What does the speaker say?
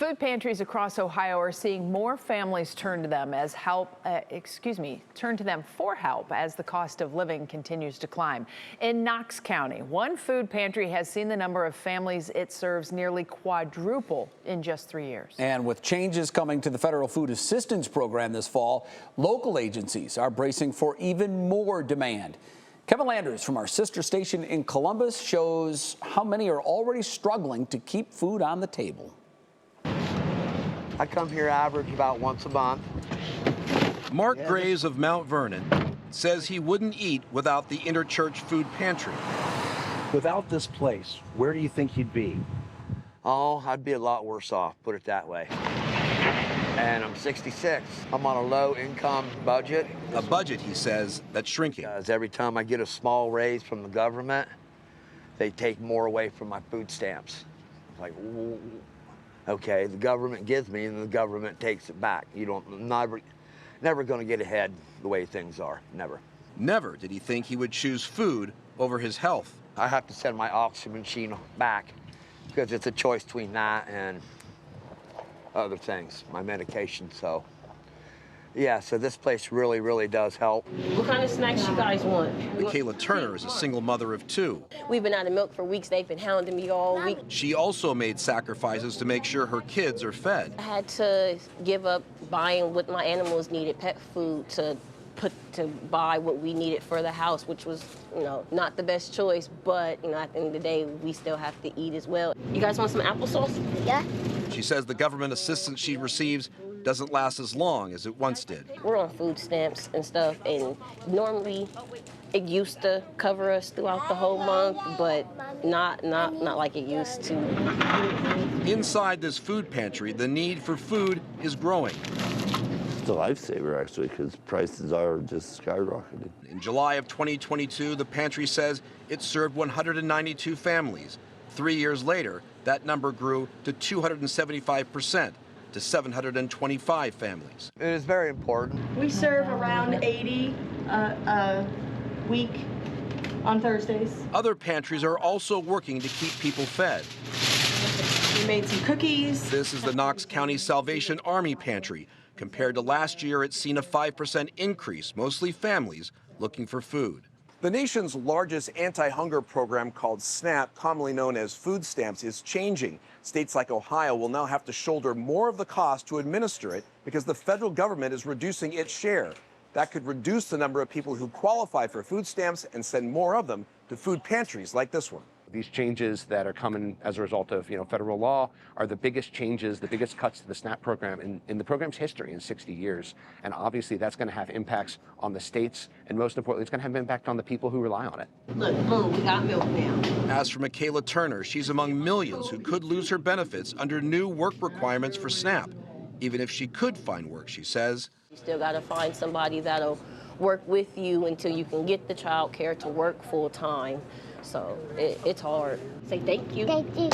Food pantries across Ohio are seeing more families turn to them as turn to them for help as the cost of living continues to climb. In Knox County, one food pantry has seen the number of families it serves nearly quadruple in just 3 years. And with changes coming to the federal food assistance program this fall, local agencies are bracing for even more demand. Kevin Landers from our sister station in Columbus shows how many are already struggling to keep food on the table. I come here average about once a month. Mark Graves of Mount Vernon says he wouldn't eat without the Interchurch Food Pantry. Without this place, where do you think you'd be? Oh, I'd be a lot worse off, put it that way. And I'm 66. I'm on a low income budget. A budget, he says, that's shrinking. Because every time I get a small raise from the government, they take more away from my food stamps. It's like, ooh. Okay, the government gives me and the government takes it back. Never going to get ahead the way things are, never. Never did he think he would choose food over his health. I have to send my oxygen machine back because it's a choice between that and other things, my medication, so. Yeah, so this place really, really does help. What kind of snacks you guys want? Michaela Turner is a single mother of 2. We've been out of milk for weeks. They've been hounding me all week. She also made sacrifices to make sure her kids are fed. I had to give up buying what my animals needed, pet food, to buy what we needed for the house, which was, not the best choice, but, at the end of the day, we still have to eat as well. You guys want some applesauce? Yeah. She says the government assistance she receives doesn't last as long as it once did. We're on food stamps and stuff, and normally it used to cover us throughout the whole month, but not like it used to. Inside this food pantry, the need for food is growing. It's a lifesaver, actually, because prices are just skyrocketed. In July of 2022, the pantry says it served 192 families. 3 years later, that number grew to 275%. to 725 families. It is very important. We serve around 80 a week on Thursdays. Other pantries are also working to keep people fed. We made some cookies. This is the Knox County Salvation Army Pantry. Compared to last year, it's seen a 5% increase, mostly families looking for food. The nation's largest anti-hunger program called SNAP, commonly known as food stamps, is changing. States like Ohio will now have to shoulder more of the cost to administer it because the federal government is reducing its share. That could reduce the number of people who qualify for food stamps and send more of them to food pantries like this one. These changes that are coming as a result of federal law are the biggest changes, the biggest cuts to the SNAP program in the program's history in 60 years. And obviously that's going to have impacts on the states, and most importantly, it's going to have an impact on the people who rely on it. Look, boom, we got milk now. As for Michaela Turner, she's among millions who could lose her benefits under new work requirements for SNAP. Even if she could find work, she says. You still got to find somebody that'll work with you until you can get the child care to work full time. So it's hard. Say thank you. Thank you.